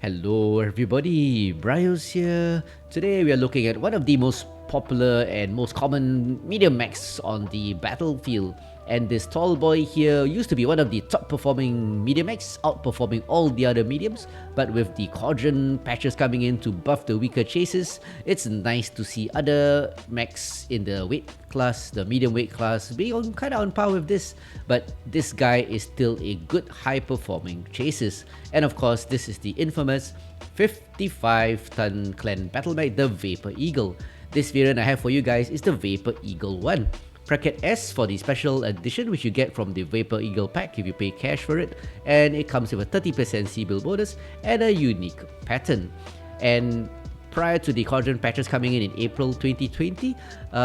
Hello everybody, BrioS here. Today we are looking at one of the most popular and most common medium mechs on the battlefield. And this tall boy here used to be one of the top performing medium mechs, outperforming all the other mediums. But with the Cauldron patches coming in to buff the weaker chases, it's nice to see other mechs in the weight class, the medium weight class, being kind of on par with this. But this guy is still a good high performing chases. And of course, this is the infamous 55-ton clan battle mech, the Vapor Eagle. This variant I have for you guys is the Vapor Eagle 1. Bracket S for the special edition, which you get from the Vapor Eagle pack if you pay cash for it, and it comes with a 30% C-Build bonus and a unique pattern. And prior to the Cauldron patches coming in April 2020,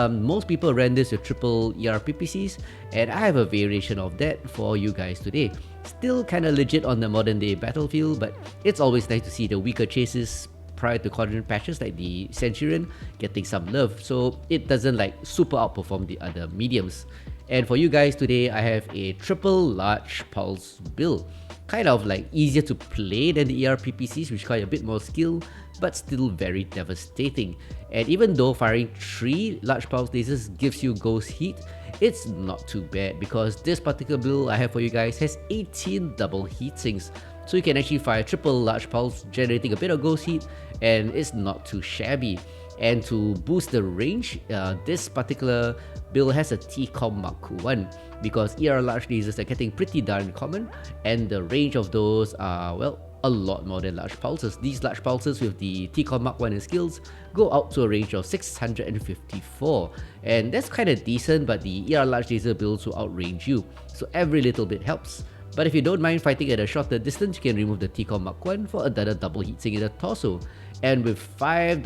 most people ran this with triple ERPPCs, and I have a variation of that for you guys today. Still kinda legit on the modern day battlefield, but it's always nice to see the weaker chases prior to Cauldron patches like the Centurion getting some love, so it doesn't like super outperform the other mediums. And for you guys today, I have a triple large pulse build. Kind of like easier to play than the ERPPCs, which require a bit more skill, but still very devastating. And even though firing 3 large pulse lasers gives you ghost heat, it's not too bad because this particular build I have for you guys has 18 double heat sinks. So you can actually fire triple large pulse, generating a bit of ghost heat, and it's not too shabby. And to boost the range, this particular build has a T-Com Mark 1 because ER large lasers are getting pretty darn common, and the range of those are, well, a lot more than large pulses. These large pulses with the T-Com Mark 1 and skills go out to a range of 654, and that's kind of decent, but the ER large laser builds will outrange you, so every little bit helps. But if you don't mind fighting at a shorter distance, you can remove the T-Com Mark 1 for another double heatsink in the torso. And with 5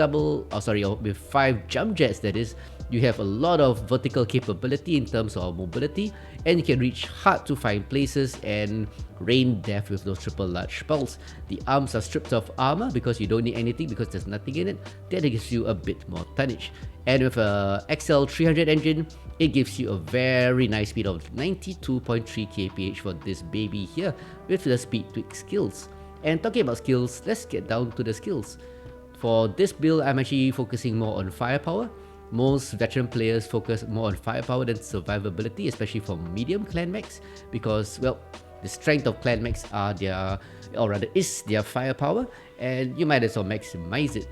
jump jets, that is, you have a lot of vertical capability in terms of mobility, and you can reach hard to find places and rain death with those triple large pulse. The arms are stripped of armor because you don't need anything because there's nothing in it. That gives you a bit more tonnage. And with a XL300 engine, it gives you a very nice speed of 92.3 kph for this baby here with the speed tweak skills. And talking about skills, let's get down to the skills. For this build, I'm actually focusing more on firepower. Most veteran players focus more on firepower than survivability, especially for medium clan mechs, because, well, the strength of clan mechs is their firepower, and you might as well maximize it.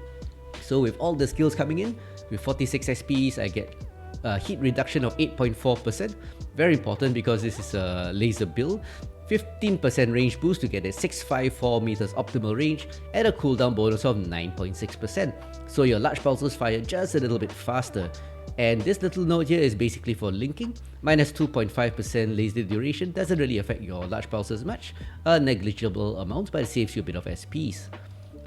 So with all the skills coming in, with 46 SPs, I get a heat reduction of 8.4%. Very important because this is a laser build. 15% range boost to get a 654 meters optimal range, and a cooldown bonus of 9.6%. So your large pulses fire just a little bit faster. And this little note here is basically for linking. Minus 2.5% laser duration doesn't really affect your large pulses much, a negligible amount, but it saves you a bit of SPs.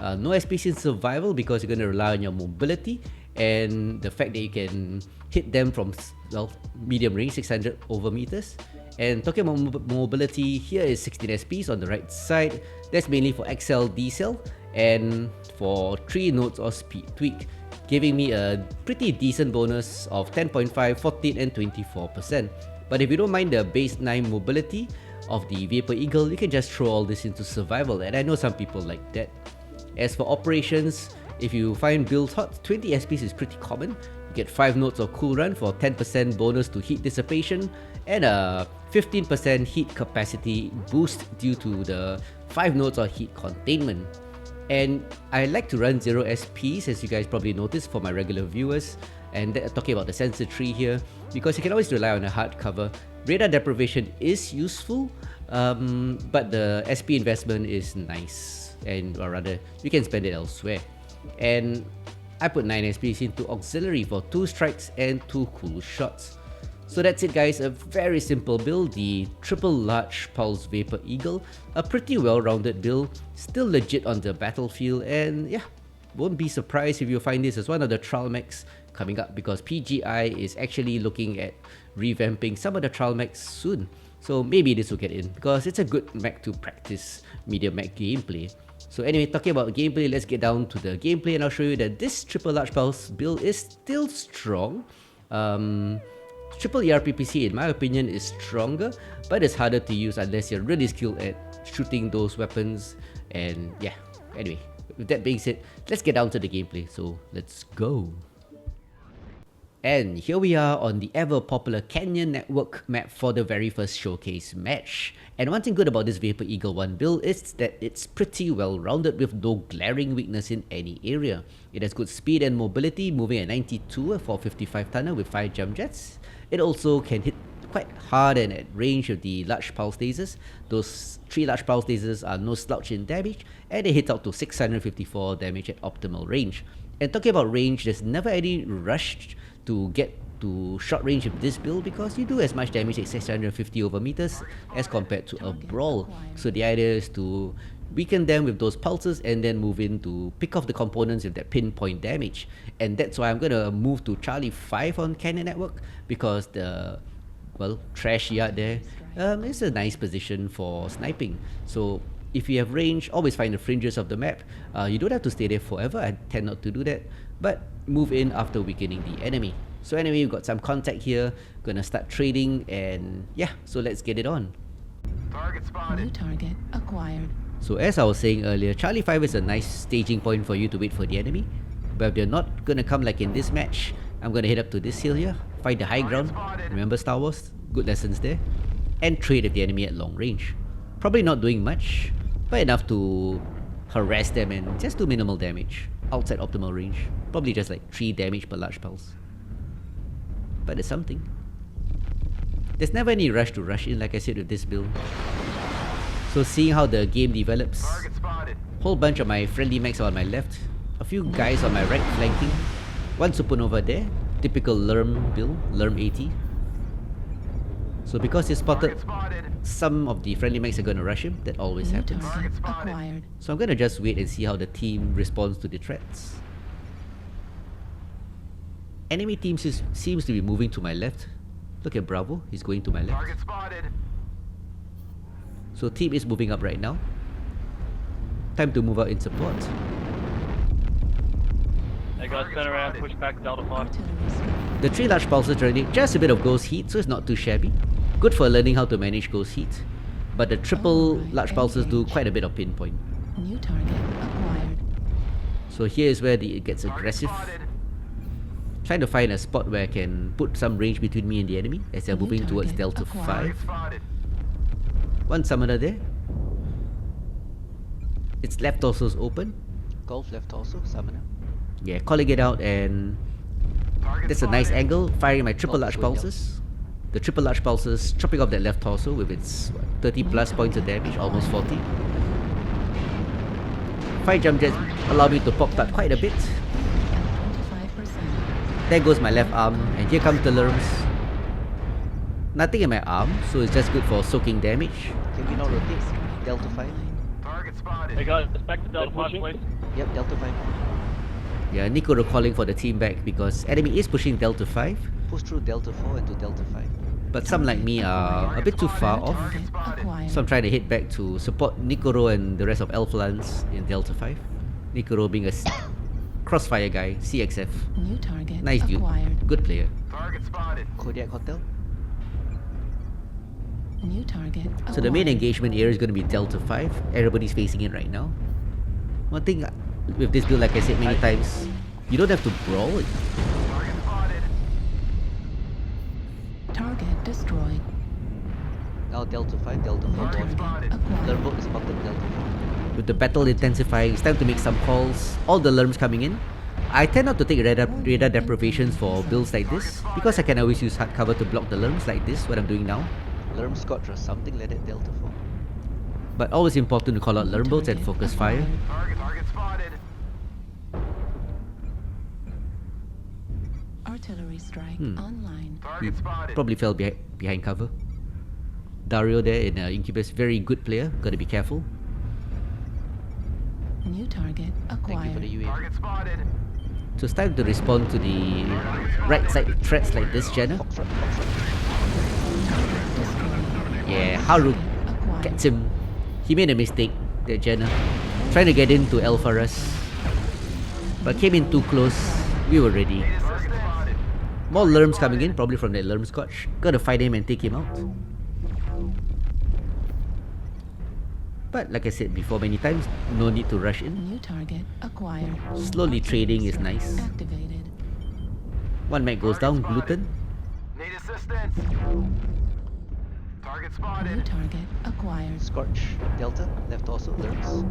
No SPs in survival because you're going to rely on your mobility and the fact that you can hit them from, well, medium range, 600 over meters. And talking about mobility, here is 16 SPs on the right side. That's mainly for XL decel and for 3 nodes of speed tweak, giving me a pretty decent bonus of 10.5, 14 and 24%. But if you don't mind the base 9 mobility of the Vapor Eagle, you can just throw all this into survival, and I know some people like that. As for operations, if you find builds hot, 20 SPs is pretty common. You get 5 nodes of cool run for 10% bonus to heat dissipation, and a 15% heat capacity boost due to the 5 nodes of heat containment. And I like to run 0 SPs, as you guys probably noticed for my regular viewers, and talking about the sensor tree here, because you can always rely on a hardcover. Radar deprivation is useful, but the SP investment is nice, or rather, you can spend it elsewhere. And I put 9 SPs into auxiliary for 2 strikes and 2 cool shots. So that's it guys, a very simple build, the triple large pulse Vapor Eagle, a pretty well-rounded build, still legit on the battlefield, and yeah, won't be surprised if you find this as one of the trial mechs coming up because PGI is actually looking at revamping some of the trial mechs soon. So maybe this will get in because it's a good mech to practice medium mech gameplay. So anyway, talking about gameplay, let's get down to the gameplay and I'll show you that this triple large pulse build is still strong. Triple ERPPC in my opinion is stronger, but it's harder to use unless you're really skilled at shooting those weapons, and yeah, Anyway, with that being said, let's get down to the gameplay. So let's go. And here we are on the ever popular Canyon Network map for the very first showcase match. And one thing good about this Vapor Eagle 1 build is that it's pretty well rounded with no glaring weakness in any area. It has good speed and mobility, moving at 92 for 55 tonner with 5 jump jets. It also can hit quite hard and at range with the large pulse lasers. Those 3 large pulse lasers are no slouch in damage, and they hit out to 654 damage at optimal range. And talking about range, there's never any rush to get to short range with this build because you do as much damage at 650 over meters as compared to a brawl. So the idea is to weaken them with those pulses and then move in to pick off the components with that pinpoint damage. And that's why I'm gonna move to Charlie 5 on Canyon Network, because the trash yard there is a nice position for sniping. So if you have range, always find the fringes of the map. You don't have to stay there forever. I tend not to do that, but move in after weakening the enemy. So anyway, we've got some contact here. Gonna start trading, and yeah, so let's get it on. Target spotted. New target acquired. So as I was saying earlier, Charlie 5 is a nice staging point for you to wait for the enemy. But if they're not gonna come like in this match, I'm gonna head up to this hill here, find the high ground. Remember Star Wars? Good lessons there. And trade with the enemy at long range. Probably not doing much, but enough to harass them and just do minimal damage outside optimal range. Probably just like 3 damage per large pulse. But it's something. There's never any rush to rush in, like I said, with this build. So seeing how the game develops, whole bunch of my friendly mechs are on my left, a few guys on my right flanking, one supernova there, typical Lerm build, Lerm 80. So because he spotted some of the friendly mechs are gonna rush him, that always New happens. target acquired. So I'm gonna just wait and see how the team responds to the threats. Enemy team seems to be moving to my left. Look at Bravo, he's going to my left. Target spotted. So team is moving up right now. Time to move out in support. Hey guys, turn around, push back, Delta 5. Artillery strike. The 3 large pulses running just a bit of ghost heat, so it's not too shabby. Good for learning how to manage ghost heat. But the triple large pulses do quite a bit of pinpoint. New target acquired. So here is where it gets aggressive. Trying to find a spot where I can put some range between me and the enemy as they're New moving towards target Delta acquired. 5. Spotted. One summoner there. Its left torso's open. Golf left torso, summoner. Yeah, calling it out, and Target that's a nice spotted. angle, firing my triple large Going down. pulses. The triple large pulses chopping off that left torso with its 30 plus points of damage, almost 40. 5 jump jets allow me to pop that quite a bit. 25%. There goes my left arm, and here comes the Lerms. Nothing in my arm, so it's just good for soaking damage. Can we not rotate? Delta 5? Target spotted. Hey guys, back to Delta 5 please. Yep, Delta 5. Yeah, Nico calling for the team back because enemy is pushing Delta 5, Push through Delta 4 into Delta 5. but some like me are a bit too far off. Target acquired. So I'm trying to head back to support Nikoro and the rest of Elf Lance in Delta 5. Nikoro being a crossfire guy, CXF. New target Nice dude. acquired. Good player. Target spotted. Kodiak Hotel. New target So the main acquired. engagement area is going to be Delta 5. Everybody's facing it right now. One thing with this build, like I said many times, you don't have to brawl. Target spotted. Target destroyed. Now Delta 5, Delta 4 Target gone. spotted. Acquired. Lerbo is spotted Delta 4. With the battle intensifying, it's time to make some calls. All the Lerms coming in. I tend not to take radar deprivations for builds like this, because I can always use hard cover to block the Lerms like this, what I'm doing now. Lerm Scotch or something like that, Delta 4. But always important to call out Lerm bolts and focus fire. Target spotted. Artillery strike Hmm. online. Target spotted. Probably fell behind cover. Dario there in Incubus, very good player, gotta be careful. New target Thank you for the acquired. UAV. Target spotted. So it's time to respond to the right side threats like this, Jenna. Foxtrot, Foxtrot. Destroyed. Yeah, Haru Acquired. gets him. He made a mistake, that Jenna. Trying to get into Alpharas. But came in too close. We were ready. Target spotted. More Lerms coming in, probably from that Lerm Scotch. Gotta fight him and take him out. But like I said before many times, no need to rush in. New target acquired. Slowly trading is Artillery nice. strike activated. One mech goes down, gluten. Need assistance. Target New spotted. target acquired. Scorch. Delta. Left torso. Lurms.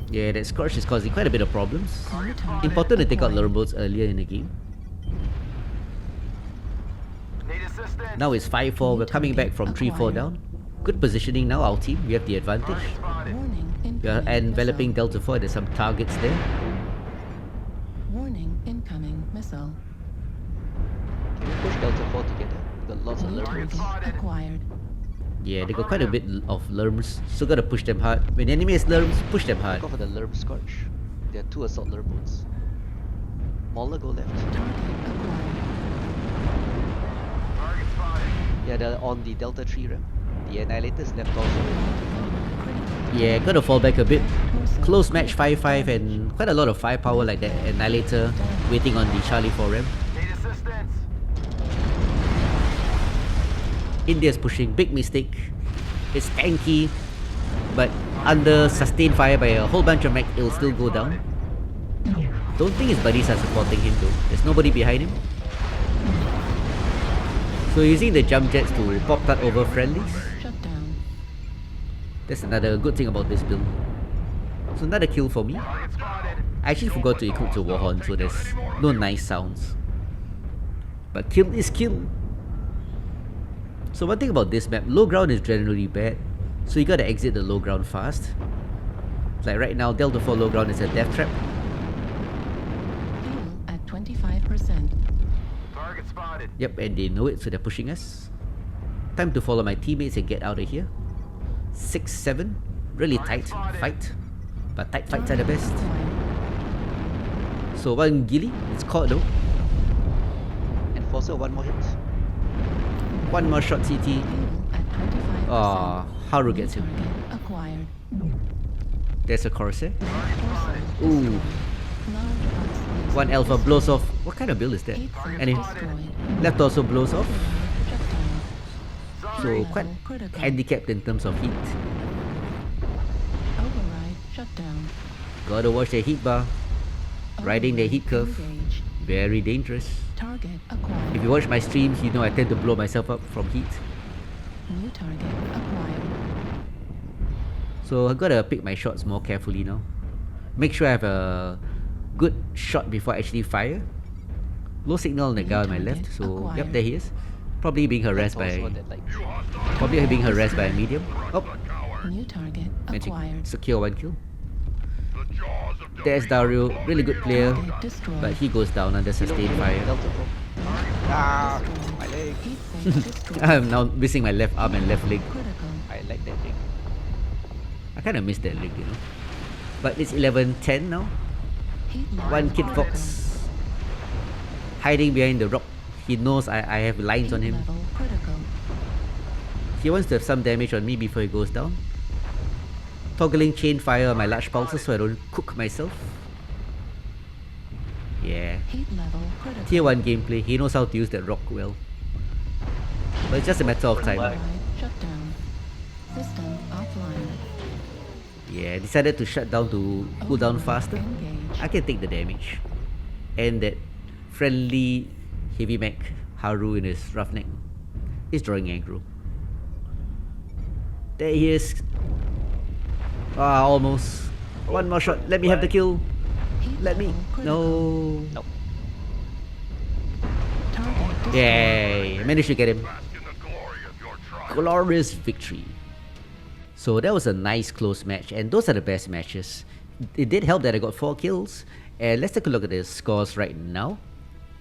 Yeah, that Scorch is causing quite a bit of problems. New target Important to take out acquired. lure boats earlier in the game. Need assistance. Now it's 5-4, we're coming back from 3-4 down. Good positioning now, our team, we have the advantage. Target spotted. Warning. We are Incoming enveloping missile. Delta 4, there's some targets there. Warning. Incoming missile. Can we push Delta 4 together? We've got lots of New lurms. target acquired. Yeah, they got quite a bit of lurms, so gotta push them hard. When the enemy has lurms, push them hard. Go for the Lurm Scorch. There are 2 assault lurm boats. Mauler, go left. Target acquired. Target spotted. Yeah, they're on the Delta 3 ramp. The Annihilator's left torso. Critical. Yeah, gotta fall back a bit. Torso Close match critical 5-5 damage. and quite a lot of firepower like that Annihilator waiting on the Charlie 4 ramp. Need assistance. India's pushing, big mistake. It's tanky, but under sustained fire by a whole bunch of mech, it'll still go down. Don't think his buddies are supporting him though. There's nobody behind him. So using the jump jets to pop that over friendlies. Shut down. That's another good thing about this build. So another kill for me. Target spotted. I actually forgot to equip the Warhorn, so there's no nice sounds. But kill is kill. So one thing about this map, low ground is generally bad. So you gotta exit the low ground fast. Like right now, Delta 4 low ground is a death trap. Fuel at 25%. Target spotted. Yep, and they know it, so they're pushing us. Time to follow my teammates and get out of here. 6-7, really tight fight. But tight fights are the best. Acquired. So one ghillie, it's caught though. Enforcer, 1 more hit. One more shot CT. Fuel at 25%. Ah, Haru New gets him. target acquired. There's a Corsair. Torso Ooh, destroyed. Large box one Alpha blows off. What kind of build is that? 8 cells And it destroyed. left also blows off. Shut down. So quite Critical. handicapped in terms of heat. Override shut down. Gotta watch the heat bar. Riding the heat curve. Engaged. Very dangerous. Target acquired. If you watch my streams, you know I tend to blow myself up from heat. New target acquired. So I gotta pick my shots more carefully now. Make sure I have a good shot before I actually fire. Low signal on the guy on my left, so yep, there he is. Probably being harassed Left torso by that like a medium. Oh, New target managed to acquired. secure one kill. There's Dario, really good player, Target destroyed. but he goes down under sustained fire. Delta 4. Ah, Destroyed. my leg. Heat sink destroyed. I'm now missing my left arm and left leg. Critical. I like that thing. I kinda missed that leg, you know. But it's 11-10 now. Heat level One Kid critical. Fox hiding behind the rock. He knows I have lines Heat on him. level critical. He wants to have some damage on me before he goes down. Toggling chain fire on my large pulses so I don't cook myself. Yeah. Heat level critical. Tier 1 gameplay, he knows how to use that rock well. But it's just a matter of time. Override shut down. System offline. Yeah, decided to shut down to cool down Override faster. engaged. I can take the damage. And that friendly heavy mech Haru in his roughneck is drawing aggro. There he is. Ah, almost. One more shot. Let me have the kill. Heat Let me. level critical. No. Nope. Target destroyed. Yay! I managed to get him. Glorious victory. So that was a nice close match, and those are the best matches. It did help that I got 4 kills. And let's take a look at the scores right now.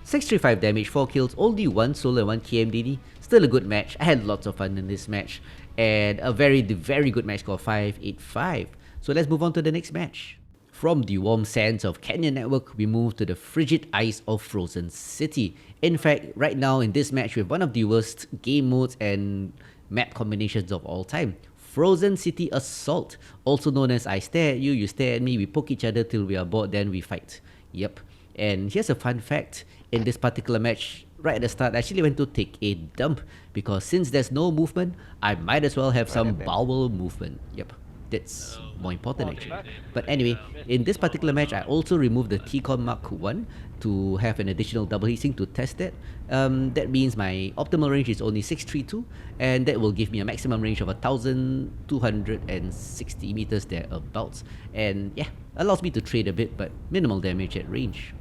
635 damage, 4 kills, only 1 solo and 1 KMDD. Still a good match. I had lots of fun in this match. And a very good match score, 585. So let's move on to the next match. From the warm sands of Canyon Network, we move to the frigid ice of Frozen City. In fact, right now in this match, we have one of the worst game modes and map combinations of all time. Frozen City Assault, also known as I stare at you, you stare at me, we poke each other till we are bored, then we fight. Yep. And here's a fun fact, in this particular match, right at the start, I actually went to take a dump because since there's no movement, I might as well have some bowel movement. Yep. That's more important actually. But anyway, in this particular match, I also removed the T-Con Mark 1 to have an additional double heatsink to test that. That means my optimal range is only 632, and that will give me a maximum range of 1,260 meters thereabouts. And yeah, allows me to trade a bit, but minimal damage at range.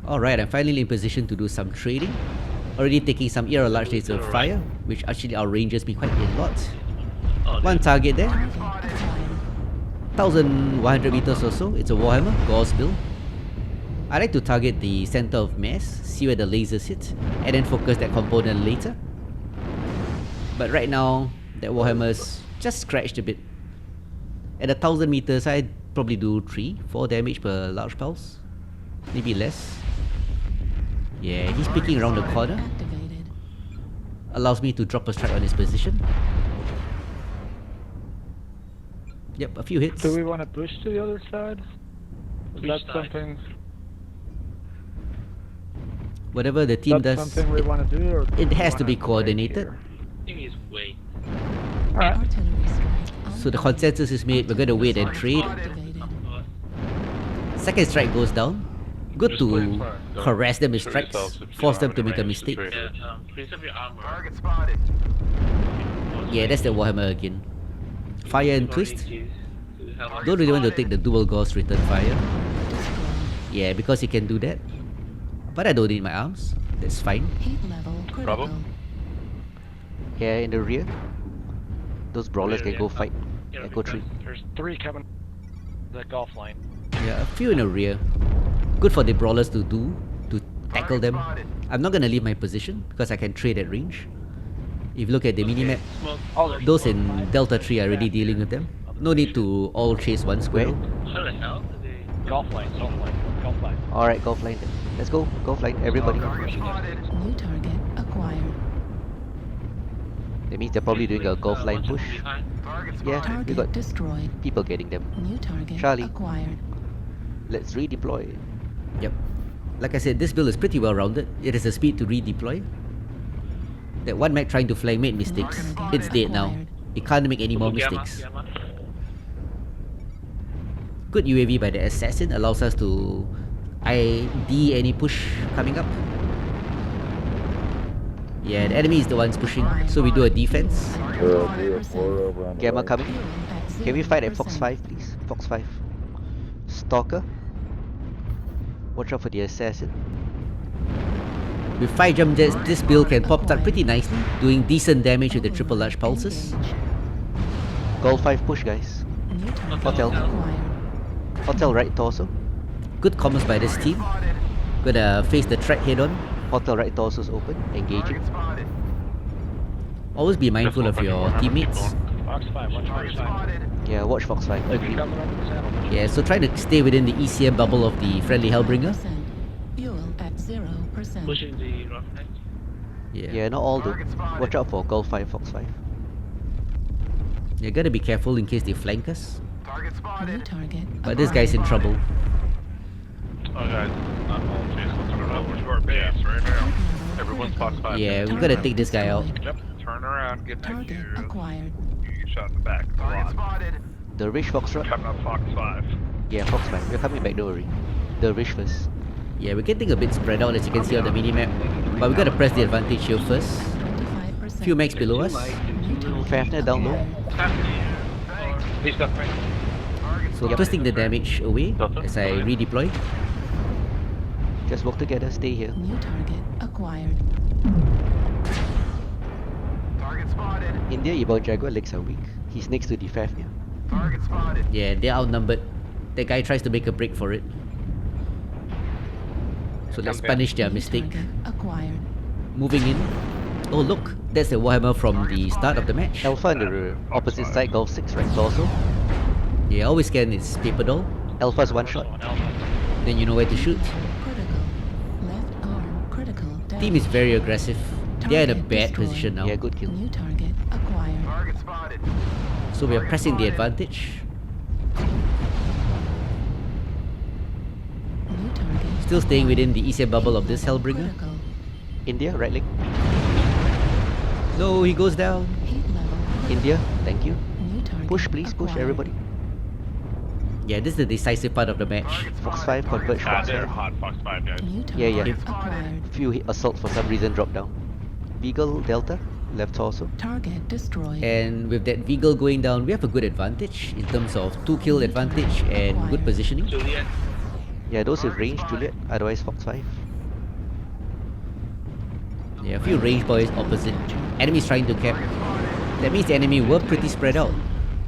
Alright, I'm finally in position to do some trading. Already taking some ER large laser fire, which actually outranges me quite a lot. One target there, 1,100 meters or so. It's a Warhammer, Gauss build. I like to target the center of mass, see where the lasers hit, and then focus that component later. But right now, that Warhammer's just scratched a bit. At 1,000 meters, I'd probably do 3-4 damage per large pulse. Maybe less. Yeah, he's peeking around the corner. Activated. Allows me to drop a strike on his position. Yep, a few hits. Do we want to push to the other side? Is that something? Whatever the team That's does, something we want to do, or do it we has to wanna be wait coordinated. here? Artillery strike. So the consensus is made, we're gonna wait and trade. Activated. Second strike goes down. Good to harass them with strikes, force them to make a mistake. Target spotted. Yeah, that's the Warhammer again. Fire and twist. Don't really want to take the dual Gauss return fire. Yeah, because he can do that. But I don't need my arms. That's fine. Heat level critical. Problem? Yeah, in the rear. Those brawlers can go fight. Echo 3. There's 3 coming. The golf line. Yeah, a few in the rear. Good for the brawlers to do, to tackle them. I'm not gonna leave my position because I can trade at range. If you look at the minimap, those in Delta 3 are already dealing with them. No need to all chase one square. Golf line, golf line, golf line. Alright, golf line then. Let's go. Golf line, everybody. Target spotted. New target acquired. That means they're probably doing a golf line push. Target Yeah, spotted. we Target got destroyed. people getting them. New target Charlie. acquired. Let's redeploy. Yep. Like I said, this build is pretty well rounded. It has the speed to redeploy. That one mech trying to flank made mistakes. It's dead now. It can't make any more mistakes. Good UAV by the assassin allows us to ID any push coming up. Yeah, the enemy is the ones pushing, so we do a defense. Gamma coming. Fuel at Can we fight at 0%. Fox 5, please? Fox 5. Stalker. Watch out for the assassin. With 5 jump jets, this build can pop up pretty nicely, doing decent damage with the triple large pulses. Engage. Goal 5 push, guys. New target Hotel. acquired. Hotel right torso. Good comms by this team. Gonna face the threat head on. Hotel right torso's open. Engaging. Target spotted. Always be mindful of your teammates. Fox 5, watch Fox Target 5. spotted. Yeah, watch Fox 5. Agree. Coming up the saddle. Yeah, so try to stay within the ECM bubble of the friendly Hellbringer. 5%. Fuel at 0%. Pushing the rough neck. Yeah, not all though. Watch out for Goal 5, Fox 5. You gotta be careful in case they flank us. Target New spotted. target But this guy's in trouble. Oh guys, not all chase. Let's turn over to our base right now. Everyone's Fox 5. Yeah, we gotta take this guy out. Yep. Turn around, get back Target here. acquired. You get shot in the back. Come Target on. spotted. The Rish Foxtrot. Coming up Fox 5. Yeah, Fox 5. We're coming back, don't worry. The Rish first. Yeah, we're getting a bit spread out as you can see on the minimap. But we gotta press the advantage here first. 25%. Few mechs below us. New target Fafnir down low. acquired. He's got me. So twisting the damage away as I redeploy. Just work together, stay here. New target acquired. Target spotted. India Ebon Jaguar legs are weak. He's next to the Fafnir. Target spotted. Yeah, they're outnumbered. That guy tries to make a break for it. So let's punish their New mistake. target acquired. Moving in. Oh look, that's the Warhammer from the start of the match. Alpha on the opposite side, Golf 6, right torso. Yeah, always scan its paper doll. Alpha's one shot. Then you know where to shoot. Critical. Left arm critical. Team is very aggressive. They're in a Target bad destroyed. position now. Yeah, good kill. New target acquired. Target spotted. So we are pressing the advantage. New target. Still staying within the ECM bubble of this Hellbringer. Critical. India, right leg. No, he goes down. Heat level. India, thank you. New target Push, please, push, acquired. everybody. Yeah, this is the decisive part of the match. Fox 5, converge Fox They're 5. hot Fox 5 guys. New target Yeah, yeah. acquired. Few assaults for some reason drop down. Veagle, Delta, left torso. Target destroyed. And with that Veagle going down, we have a good advantage in terms of 2-kill advantage and good positioning. Juliet. Yeah, those with range, Juliet, otherwise Fox 5. Yeah, a few range boys opposite. Enemies trying to cap. That means the enemy were pretty spread out.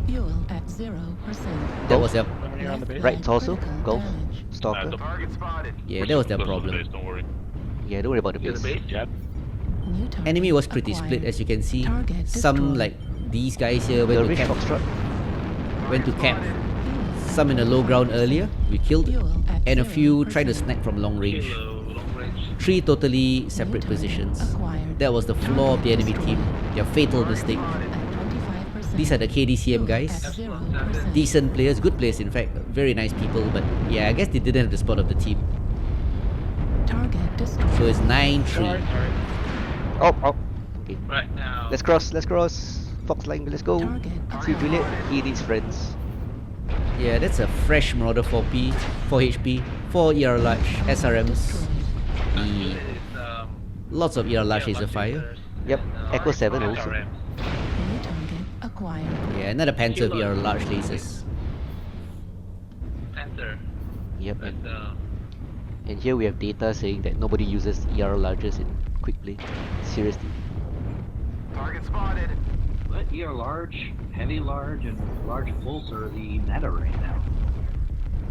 Fuel at 0%. That was their When you're on the base. Right torso, Critical golf, damage. stalker. Target spotted. yeah, that was their Close to the problem. base, don't worry. Yeah, don't worry about the base. Jab. New target Enemy was pretty acquired. split, as you can see. Target Some destroyed. like these guys here The went to rich cap, Foxtrot. went to cap. Some in the low ground earlier, we killed, Fuel at and a few 0%. tried to snack from long range. Long range. 3 totally separate New target positions. acquired. That was the flaw of the enemy team. Their fatal mistake. At 25%. These are the KDCM Fuel guys. at 0%. Decent players, good players in fact, very nice people, but yeah, I guess they didn't have the spot of the team. Target destroyed. So it's 9-3. Sorry. Oh, oh. Okay. Right now. Let's cross, let's cross. Fox line, let's go. Target See acquired. Juliet, he needs friends. Yeah, that's a fresh Marauder 4P, 4 HP, 4 ER large, SRMs, Destroyed. E, lots of ER large laser fire. Yep, Echo 7 also. New target acquired. Yeah, another Panther of ER large lasers. Panther. Yep, and here we have data saying that nobody uses ER larges in quick play. Seriously. Target spotted. But ER large, heavy large, and large pulse are the meta right now.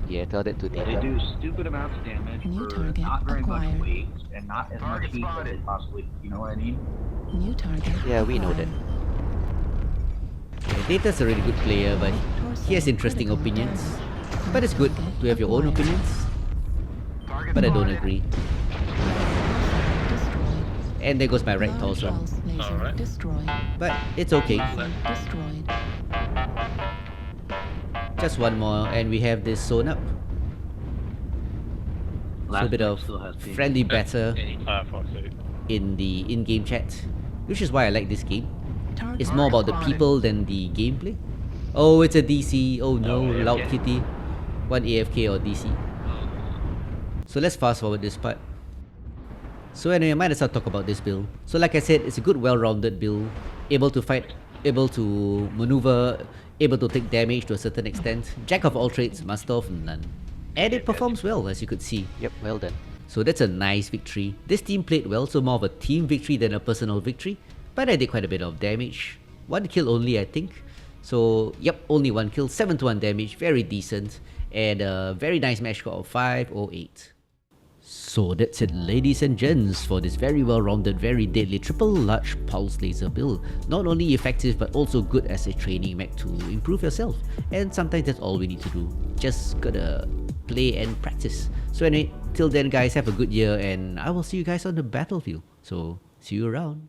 Yeah, tell that to They data. do stupid amounts of damage New for target not very acquired. much weight and not as much Target heat as they spotted. possibly, you know what I mean? New target Yeah, we know that. acquired. Yeah, Data's a really good player, but he has interesting Critical opinions. damage. But it's good Target to have your own acquired. opinions, Target but I don't spotted. agree. Destroyed. And there goes my right Large torso. pulse laser Alright. destroyed. But it's okay. Laser destroyed. Just one more and we have this zone up. So a Last bit match of still has been- friendly banter Fox 8. in the in-game chat, which is why I like this game. Target It's more about the acquired. people than the gameplay. Oh, it's a DC. Oh no, Oh, yeah, loud yeah. kitty. One AFK or DC. So let's fast forward this part. So anyway, I might as well talk about this build. So like I said, it's a good well-rounded build. Able to fight, able to maneuver, able to take damage to a certain extent. Jack of all trades, master of none. And it performs well, as you could see. Yep, well done. So that's a nice victory. This team played well, so more of a team victory than a personal victory. But I did quite a bit of damage. 1 kill only, I think. So, yep, only 1 kill, 7 to 1 damage, very decent. And a very nice match score of 508. So that's it, ladies and gents, for this very well-rounded, very deadly triple large pulse laser build. Not only effective, but also good as a training mech to improve yourself. And sometimes that's all we need to do. Just gotta play and practice. So anyway, till then guys, have a good year and I will see you guys on the battlefield. So, see you around.